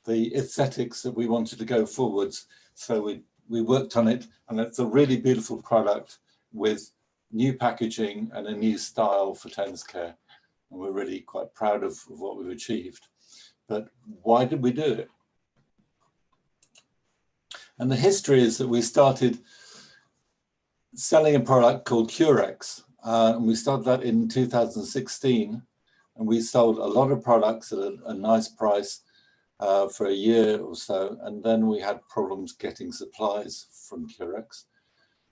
the aesthetics that we wanted to go forwards. So we worked on it, and it's a really beautiful product with new packaging and a new style for TensCare. And we're really quite proud of what we've achieved. But why did we do it? And the history is that we started selling a product called Curex. And we started that in 2016. And we sold a lot of products at a nice price for a year or so. And then we had problems getting supplies from Curex.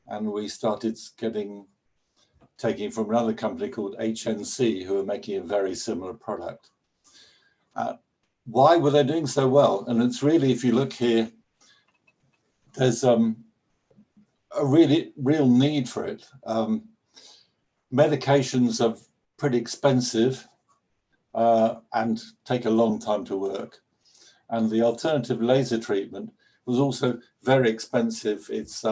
And we started taking from another company called HNC, who are making a very similar product. Why were they doing so well? And it's really, if you look here, there's a real need for it. Medications are pretty expensive and take a long time to work. And the alternative laser treatment was also very expensive. It's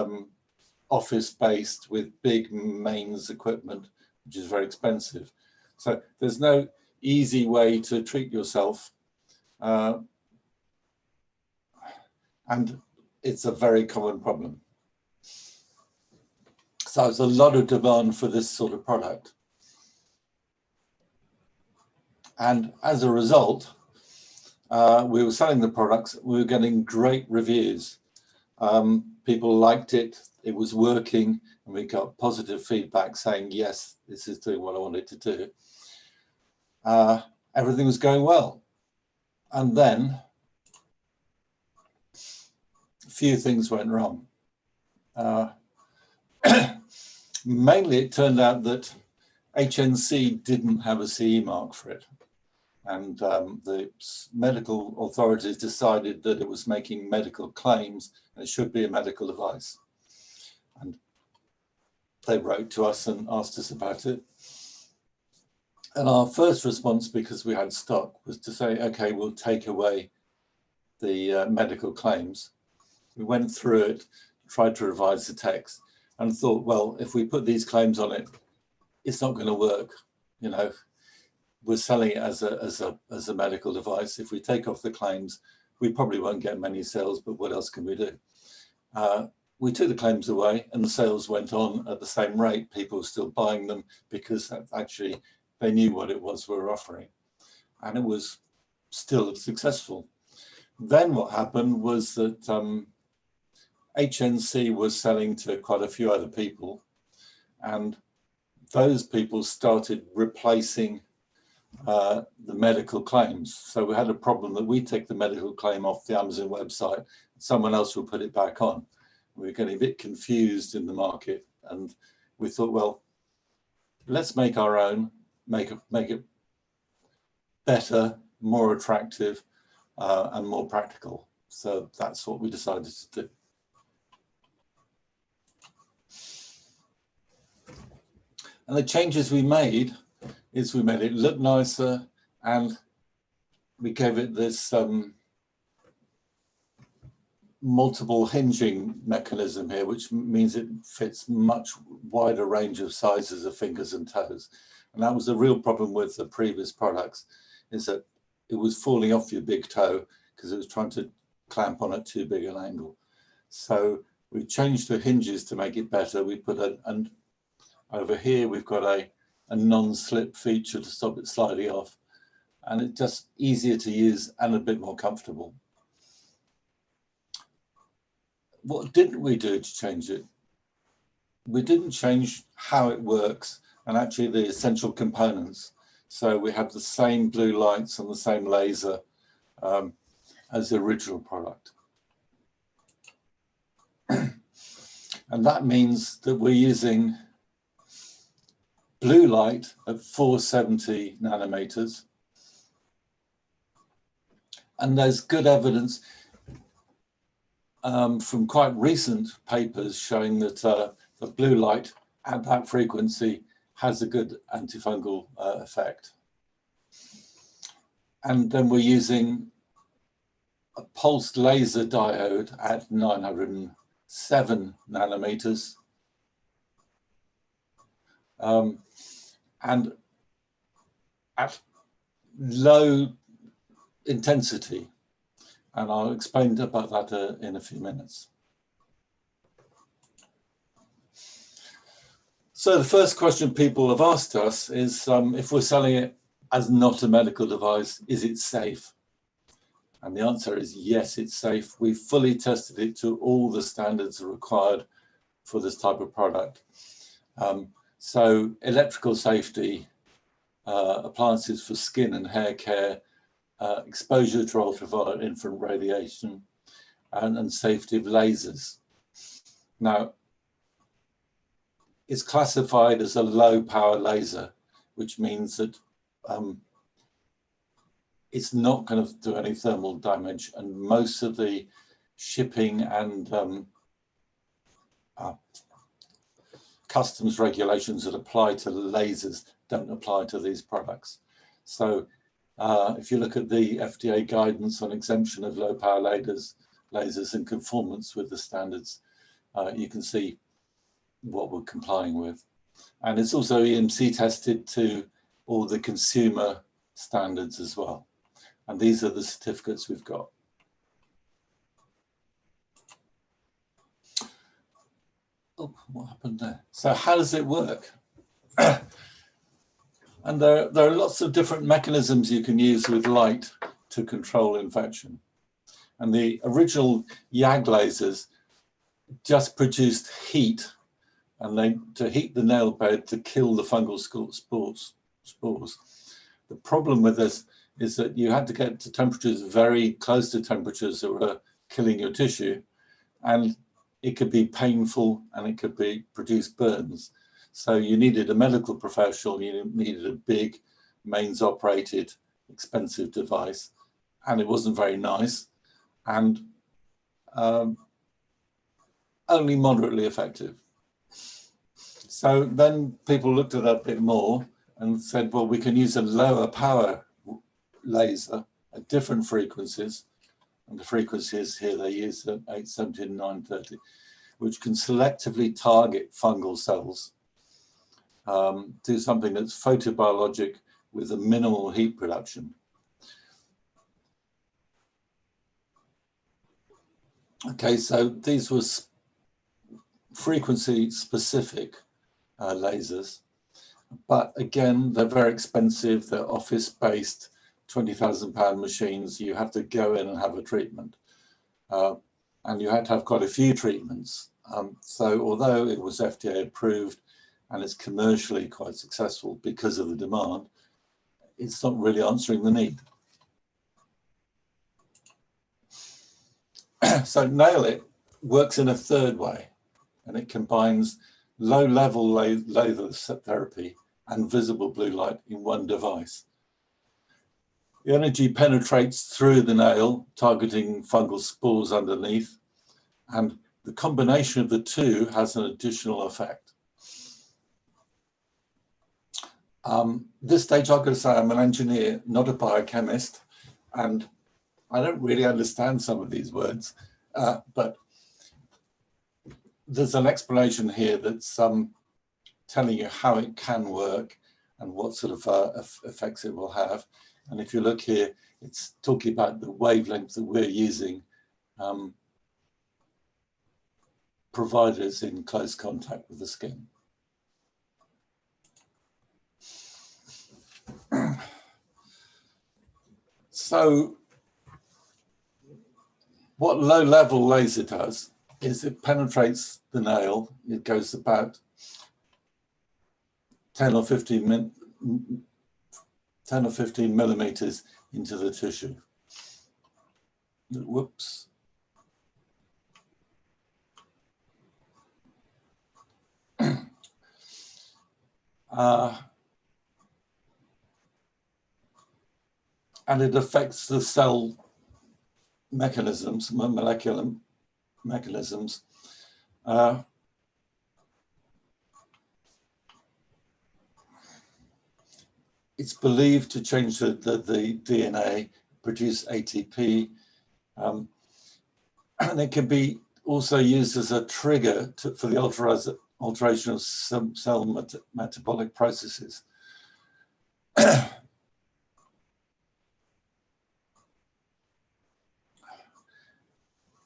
office-based with big mains equipment, which is very expensive. So there's no easy way to treat yourself. And it's a very common problem. So there's a lot of demand for this sort of product. And as a result, we were selling the products, we were getting great reviews. People liked it, it was working, and we got positive feedback saying, yes, this is doing what I wanted to do. Everything was going well. And then a few things went wrong. Mainly it turned out that HNC didn't have a CE mark for it. And the medical authorities decided that it was making medical claims and it should be a medical device. And they wrote to us and asked us about it. And our first response, because we had stock, was to say, okay, we'll take away the medical claims. We went through it, tried to revise the text, and thought, well, if we put these claims on it, it's not going to work. You know, we're selling it as a medical device. If we take off the claims, we probably won't get many sales, but what else can we do? We took the claims away and the sales went on at the same rate. People were still buying them because actually they knew what it was we were offering. And it was still successful. Then what happened was that HNC was selling to quite a few other people, and those people started replacing the medical claims. So we had a problem that we take the medical claim off the Amazon website, someone else will put it back on. We were getting a bit confused in the market, and we thought, well, let's make our own, make it better, more attractive, and more practical. So that's what we decided to do. And the changes we made is we made it look nicer, and we gave it this multiple hinging mechanism here, which means it fits much wider range of sizes of fingers and toes. And that was the real problem with the previous products, is that it was falling off your big toe because it was trying to clamp on at too big an angle. So we changed the hinges to make it better. We put and over here we've got a non-slip feature to stop it sliding off, and it's just easier to use and a bit more comfortable. What didn't we do to change it? We didn't change how it works and actually the essential components. So we have the same blue lights and the same laser as the original product. And that means that we're using blue light at 470 nanometers. And there's good evidence from quite recent papers showing that the blue light at that frequency has a good antifungal effect. And then we're using a pulsed laser diode at 907 nanometers. And at low intensity. And I'll explain about that in a few minutes. So the first question people have asked us is, if we're selling it as not a medical device, is it safe? And the answer is yes, it's safe. We've fully tested it to all the standards required for this type of product. So electrical safety, appliances for skin and hair care, exposure to ultraviolet infrared radiation, and safety of lasers. Now, it's classified as a low power laser, which means that it's not going to do any thermal damage, and most of the shipping and customs regulations that apply to lasers don't apply to these products. So if you look at the FDA guidance on exemption of low power lasers in conformance with the standards, you can see what we're complying with. And it's also EMC tested to all the consumer standards as well. And these are the certificates we've got. Oh, what happened there? So how does it work? And there are lots of different mechanisms you can use with light to control infection. And the original YAG lasers just produced heat, and to heat the nail bed to kill the fungal spores. The problem with this is that you had to get to temperatures very close to temperatures that were killing your tissue, and it could be painful and it could produce burns. So you needed a medical professional, you needed a big mains operated expensive device, and it wasn't very nice, and only moderately effective. So then people looked at that a bit more and said, well, we can use a lower power laser at different frequencies. And the frequencies here they use at 870 and 930, which can selectively target fungal cells, do something that's photobiologic with a minimal heat production. Okay, so these were frequency specific lasers, but again, they're very expensive. They're office-based, £20,000 machines. You have to go in and have a treatment, and you had to have quite a few treatments. So although it was FDA approved and it's commercially quite successful because of the demand, it's not really answering the need. So Nailit works in a third way, and it combines low-level laser therapy and visible blue light in one device. The energy penetrates through the nail, targeting fungal spores underneath, and the combination of the two has an additional effect. This stage, I've got to say I'm an engineer, not a biochemist, and I don't really understand some of these words, but there's an explanation here that's telling you how it can work and what sort of effects it will have. And if you look here, it's talking about the wavelength that we're using, provided in close contact with the skin. So what low-level laser does is it penetrates the nail. It goes about 10 or 15 millimeters into the tissue. Whoops. And it affects the cell mechanisms, molecular mechanisms. It's believed to change the DNA, produce ATP, and it can be also used as a trigger for the alteration of cell metabolic processes.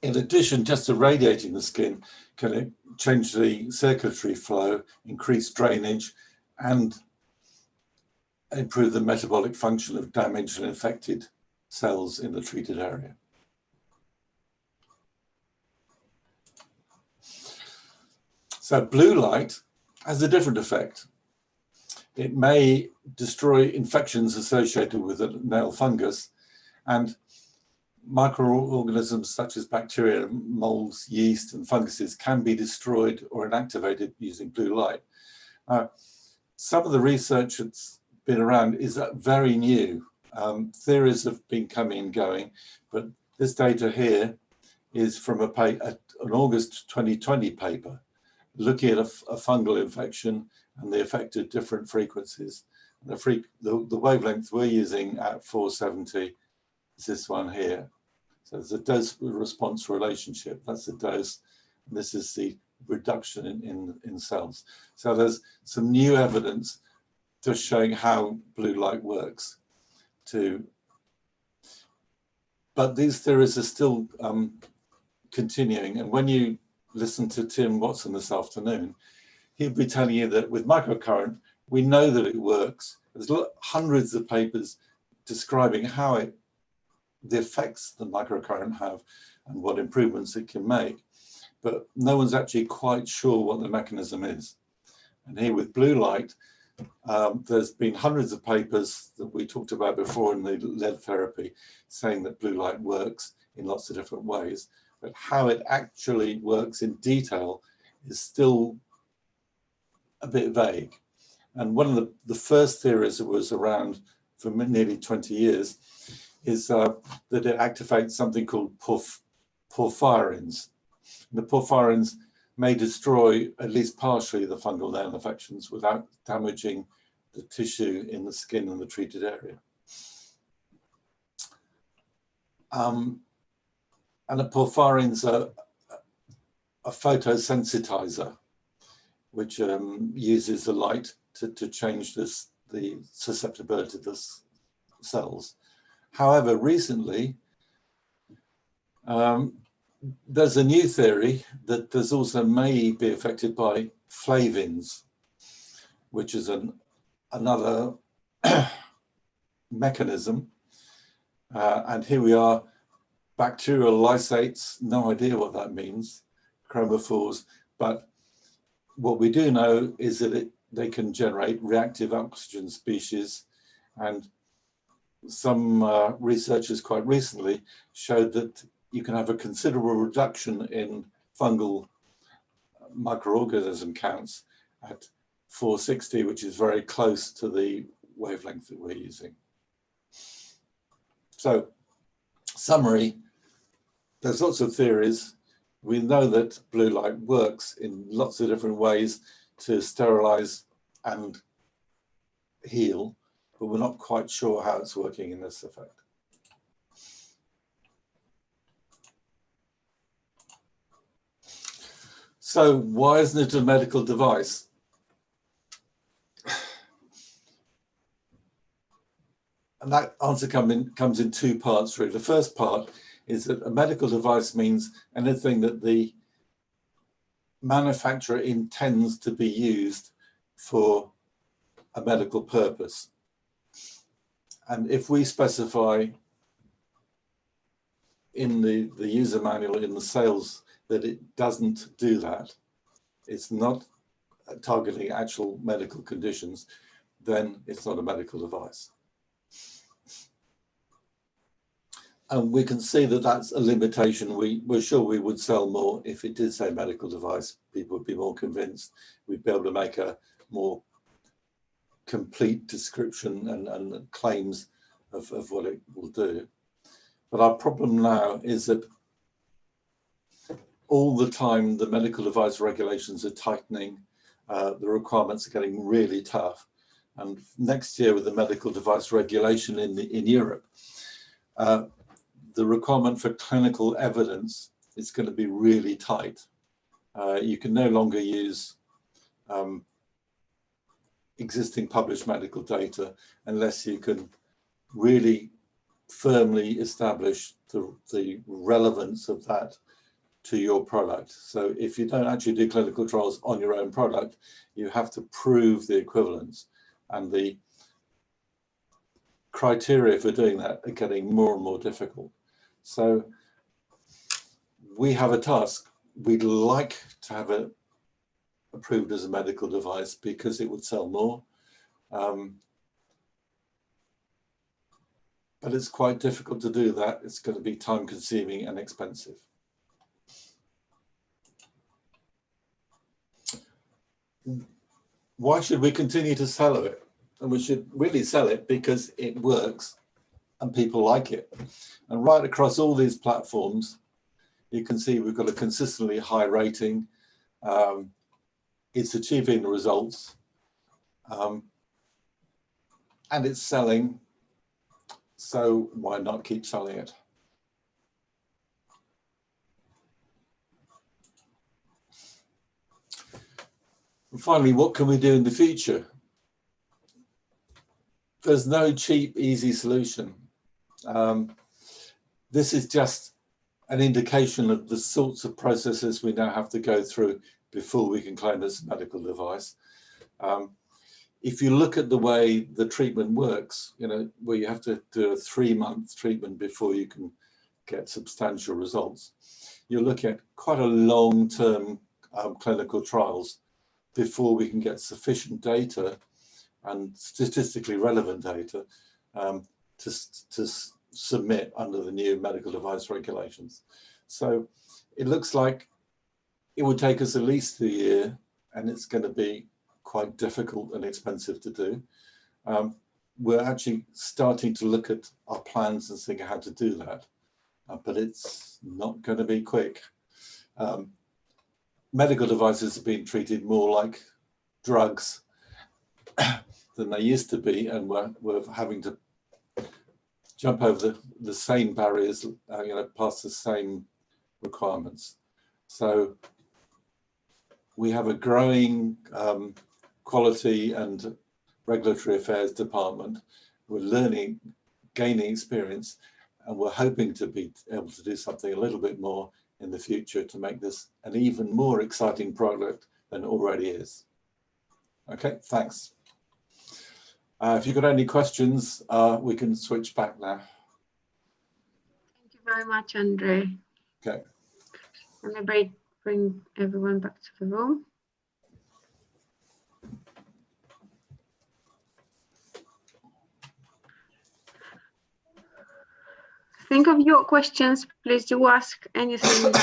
in addition, just to radiating the skin, can it change the circulatory flow, increase drainage, and improve the metabolic function of damaged and infected cells in the treated area. So blue light has a different effect. It may destroy infections associated with a nail fungus, and microorganisms such as bacteria, molds, yeast, and funguses can be destroyed or inactivated using blue light. Some of the research that's been around is very new. Theories have been coming and going, but this data here is from an August 2020 paper looking at a fungal infection and the effect of different frequencies. The wavelength we're using at 470 is this one here. So there's a dose-response relationship. That's the dose. And this is the reduction in cells. So there's some new evidence just showing how blue light works too. But these theories are still continuing. And when you listen to Tim Watson this afternoon, he'll be telling you that with microcurrent, we know that it works. There's hundreds of papers describing how the effects the microcurrent have and what improvements it can make. But no one's actually quite sure what the mechanism is. And here with blue light, there's been hundreds of papers that we talked about before in the lead therapy saying that blue light works in lots of different ways, but how it actually works in detail is still a bit vague. And one of the first theories that was around for nearly 20 years is that it activates something called porphyrins. And the porphyrins may destroy at least partially the fungal nail infections without damaging the tissue in the skin and the treated area. And the porphyrins are a photosensitizer, which uses the light to change the susceptibility of the cells. However, recently, there's a new theory that there's also may be affected by flavins, which is another mechanism. And here we are, bacterial lysates, no idea what that means, chromophores, but what we do know is that they can generate reactive oxygen species, and some researchers quite recently showed that you can have a considerable reduction in fungal microorganism counts at 460, which is very close to the wavelength that we're using. So, summary, there's lots of theories. We know that blue light works in lots of different ways to sterilize and heal, but we're not quite sure how it's working in this effect. So why isn't it a medical device? And that answer comes in two parts, really. The first part is that a medical device means anything that the manufacturer intends to be used for a medical purpose. And if we specify in the user manual, in the sales, that it doesn't do that, it's not targeting actual medical conditions, then it's not a medical device. And we can see that that's a limitation. We're sure we would sell more if it did say medical device. People would be more convinced. We'd be able to make a more complete description and claims of what it will do. But our problem now is that all the time the medical device regulations are tightening, the requirements are getting really tough. And next year with the medical device regulation in Europe, the requirement for clinical evidence is going to be really tight. You can no longer use existing published medical data unless you can really firmly establish the relevance of that to your product. So if you don't actually do clinical trials on your own product, you have to prove the equivalence, and the criteria for doing that are getting more and more difficult. So we have a task. We'd like to have it approved as a medical device because it would sell more. But it's quite difficult to do that. It's going to be time consuming and expensive. Why should we continue to sell it? And we should really sell it because it works and people like it. And right across all these platforms, you can see we've got a consistently high rating. It's achieving the results, and it's selling. So why not keep selling it? And finally, what can we do in the future? There's no cheap, easy solution. This is just an indication of the sorts of processes we now have to go through before we can claim it's a medical device. If you look at the way the treatment works, you know, where you have to do a 3-month treatment before you can get substantial results, you're looking at quite a long-term clinical trials before we can get sufficient data and statistically relevant data to submit under the new medical device regulations. So it looks like it would take us at least a year, and it's going to be quite difficult and expensive to do. We're actually starting to look at our plans and think how to do that, but it's not going to be quick. Medical devices have been treated more like drugs than they used to be, and we're having to jump over the same barriers, you know, past the same requirements. So we have a growing quality and regulatory affairs department. We're learning, gaining experience, and we're hoping to be able to do something a little bit more in the future to make this an even more exciting product than it already is. Okay, thanks. If you've got any questions, we can switch back now. Thank you very much, Andre. Okay. Let me bring everyone back to the room. Think of your questions. Please do ask anything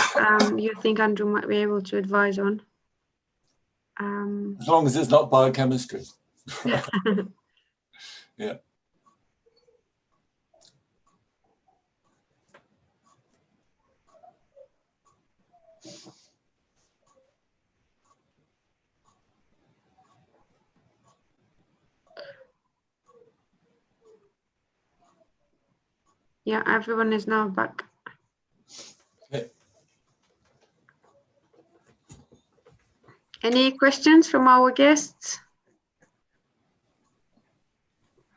you think Andrew might be able to advise on. As long as it's not biochemistry. Yeah. Yeah, everyone is now back. Okay. Any questions from our guests?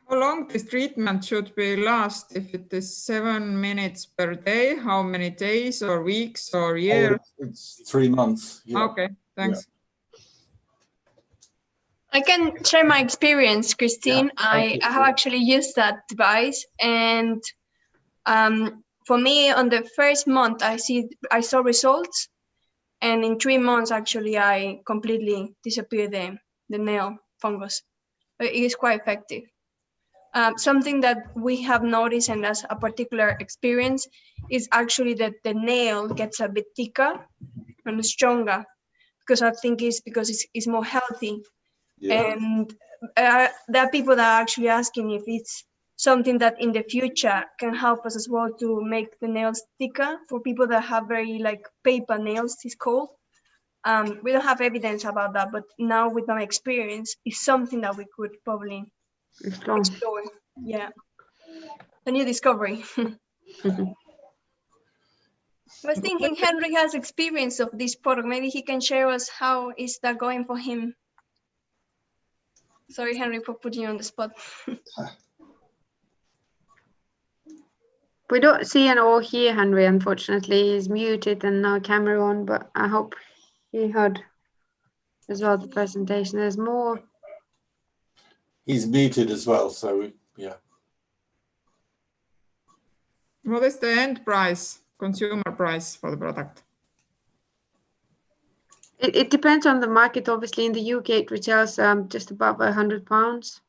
How long this treatment should be last? If it is 7 minutes per day, how many days or weeks or years? Oh, it's 3 months. Yeah. Okay, thanks. Yeah. I can share my experience, Christine. Yeah, I have actually used that device, and for me, on the first month, I saw results, and in 3 months, actually, I completely disappeared the nail fungus. It is quite effective. Something that we have noticed, and as a particular experience, is actually that the nail gets a bit thicker and stronger, because I think it's because it's more healthy. Yeah. And there are people that are actually asking if it's something that in the future can help us as well to make the nails thicker for people that have very like paper nails, it's called. We don't have evidence about that, but now with my experience, it's something that we could probably explore. Yeah, a new discovery. I was thinking Henry has experience of this product. Maybe he can share us how is that going for him. Sorry, Henry, for putting you on the spot. We don't see an or hear Henry, unfortunately. He's muted and no camera on, but I hope he heard as well the presentation. There's more. He's muted as well, so yeah. What is the end price, consumer price for the product? It depends on the market. Obviously, in the UK, it retails just above £100.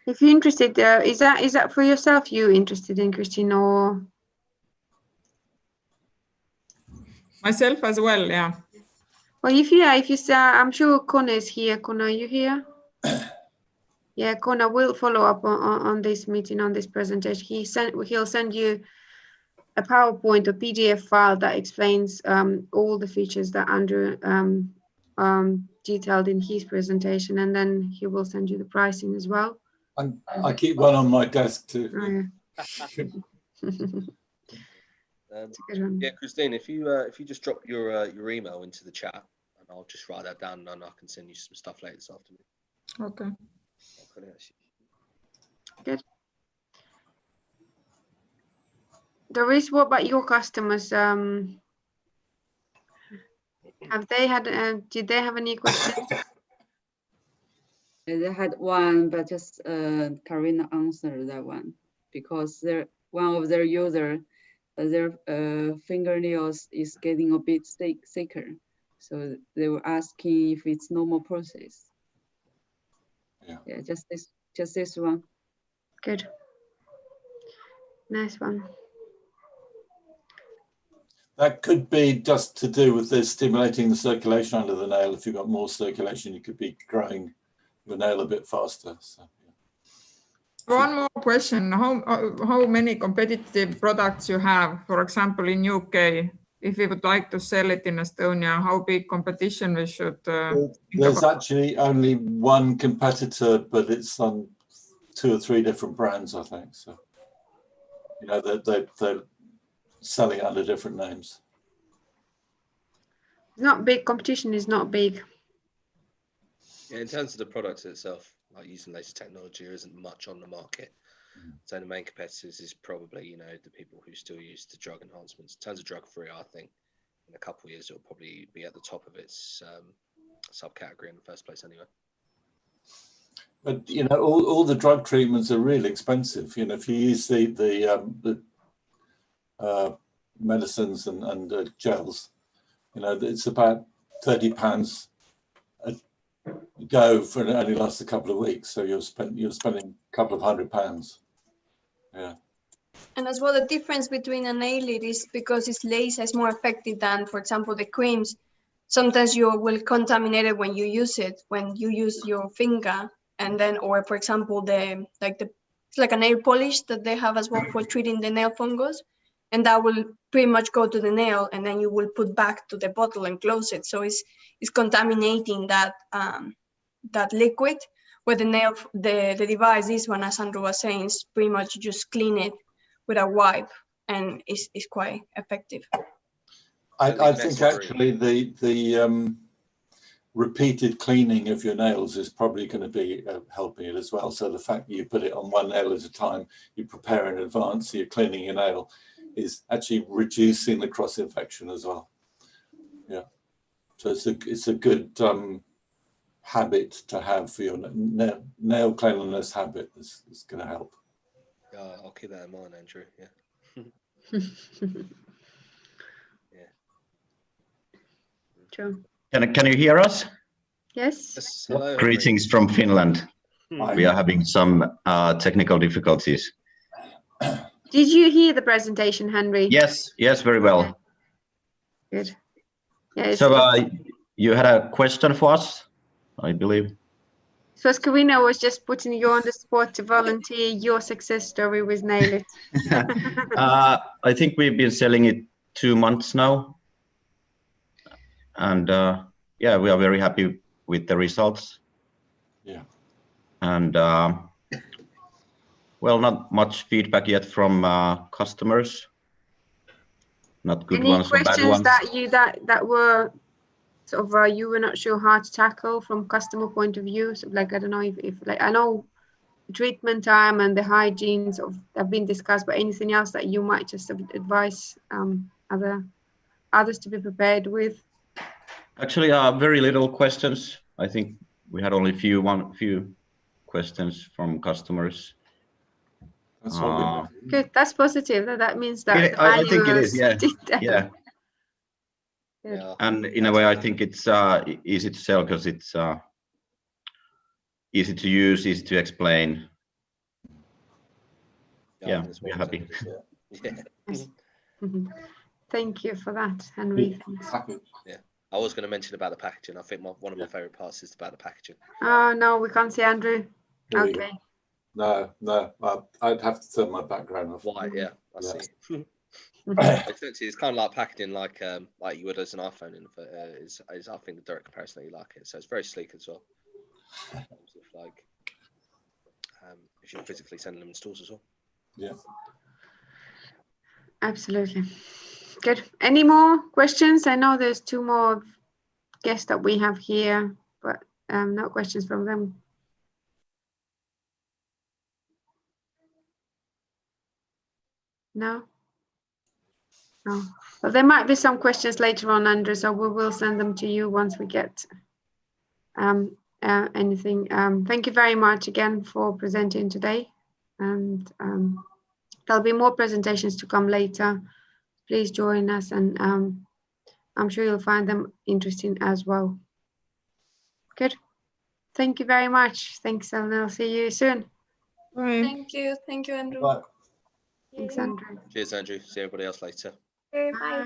If you're interested, is that for yourself? You interested in, Christine, or Myself as well, yeah. well, if you say, I'm sure Connor is here. Connor, are you here? Yeah, Connor will follow up on this meeting, on this presentation. He'll send you a PowerPoint or PDF file that explains all the features that Andrew detailed in his presentation, and then he will send you the pricing as well. I keep one on my desk too. Oh, yeah. It's a good one. Yeah, Christine, if you just drop your email into the chat, and I'll just write that down, and I can send you some stuff later this afternoon. Okay. Good. Doris, what about your customers? Have they had? Did they have any questions? They had one, but just Karina answered that one because one of their users, their fingernails is getting a bit thicker, so they were asking if it's normal process. Yeah, just this one. Good. Nice one. That could be just to do with this stimulating the circulation under the nail. If you've got more circulation, you could be growing your nail a bit faster. So, yeah. One more question. How many competitive products you have? For example, in UK, if we would like to sell it in Estonia, how big competition we should There's actually only one competitor, but it's on 2 or 3 different brands, I think. So, you know, they're selling under different names. Not big. Competition is not big. Yeah, in terms of the product itself, like using latest technology, there isn't much on the market. So the main competitors is probably, you know, the people who still use the drug enhancements. In terms of drug-free, I think in a couple of years it'll probably be at the top of its subcategory in the first place anyway. But you know, all the drug treatments are really expensive. You know, if you use the medicines and gels, you know, it's about £30 a go for it only lasts a couple of weeks. So you're spending a couple of £100. Yeah. And as well, the difference between a Nailit is because its laser is more effective than, for example, the creams. Sometimes you will contaminate it when you use it, when you use your finger, and then, or for example, it's like a nail polish that they have as well for treating the nail fungus, and that will pretty much go to the nail, and then you will put back to the bottle and close it. So it's contaminating that that liquid. Where the device, this one, as Andrew was saying, is pretty much just clean it with a wipe, and it's quite effective. I think actually the repeated cleaning of your nails is probably going to be helping it as well. So the fact that you put it on one nail at a time, you prepare in advance, so you're cleaning your nail, is actually reducing the cross infection as well. Yeah, so it's a good habit to have for your nail cleanliness habit. Is going to help. Yeah, I'll keep that in mind, Andrew. Yeah. Yeah. True. Can you hear us? Yes. Yes, hello, Greetings from Finland. Hi. We are having some technical difficulties. Did you hear the presentation, Henry? Yes, very well. Good. Yeah. So you had a question for us, I believe. So Karina was just putting you on the spot to volunteer your success story with Nailit. I think we've been selling it 2 months now. And yeah, we are very happy with the results. Yeah. And well, not much feedback yet from customers. Not good Any ones or bad questions ones. that were sort of you were not sure how to tackle from customer point of view? So like, I don't know if like, I know treatment time and the hygiene sort of have been discussed, but anything else that you might just advise others to be prepared with? Actually, very little questions. I think we had only few questions from customers. That's what we want. Good, that's positive. That means that the I think it manual is, yeah. detailed. Yeah, Good. Yeah. and in a way, I think it's easy to sell because it's easy to use, easy to explain. I Yeah, think it's we're what happy. Yeah. Yes. Mhm. Thank you for that, Henry. Thanks. Happy. I was going to mention about the packaging. I think one of my favorite parts is about the packaging. Oh no, we can't see Andrew. Here we go. Okay. No, I'd have to turn my background off. Why? Yeah, I Yeah. see. Essentially, it's kind of like packaging like you would as an iPhone. Is I think the direct comparison that you like it. So it's very sleek as well. In terms of like, if you're physically sending them in stores as well. Yeah. Absolutely. Good. Any more questions? I know there's 2 more guests that we have here, but no questions from them. No? No. But there might be some questions later on, Andrew, so we will send them to you once we get anything. Thank you very much again for presenting today. And there'll be more presentations to come later. Please join us, and I'm sure you'll find them interesting as well. Good. Thank you very much. Thanks, and I'll see you soon. Bye. Thank you, Andrew. Bye. Thanks, Andrew. Cheers, Andrew. See everybody else later. Bye.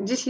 Just